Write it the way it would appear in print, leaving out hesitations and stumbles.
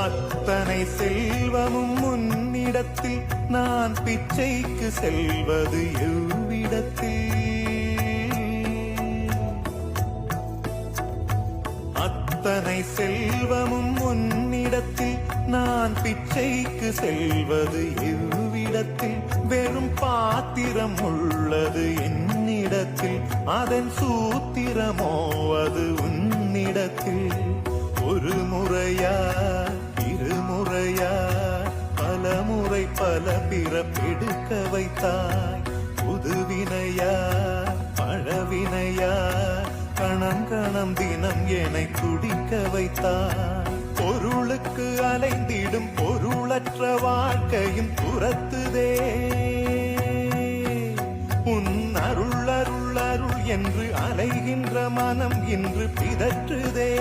அத்தனை செல்வமும் உன்னிடத்தில் நான் பிச்சைக்கு செல்வது எவ்விடத்தில்? அத்தனை செல்வமும் உன்னிடத்தில் நான் பிச்சைக்கு செல்வது எவ்விடத்தில்? வெறும் பாத்திரம் உள்ளது என்னிடத்தில், அதன் சூத்திரமோ அது உன்னிடத்தில். ஒரு முறையா இருமுறையா பலமுறை பல பிறப்பெடுக்க வைத்தாய். புதுவினையா பழவினையா கணம் கணம் தினம் என்னை துடிக்க வைத்தாய். பொருளுக்கு அலைந்திடும் பொருளற்ற வாழ்க்கையும் துரத்துதே. உன் அருள் அருள் அருள் என்று அலைகின்ற மனம் இன்று பிதற்றுதே.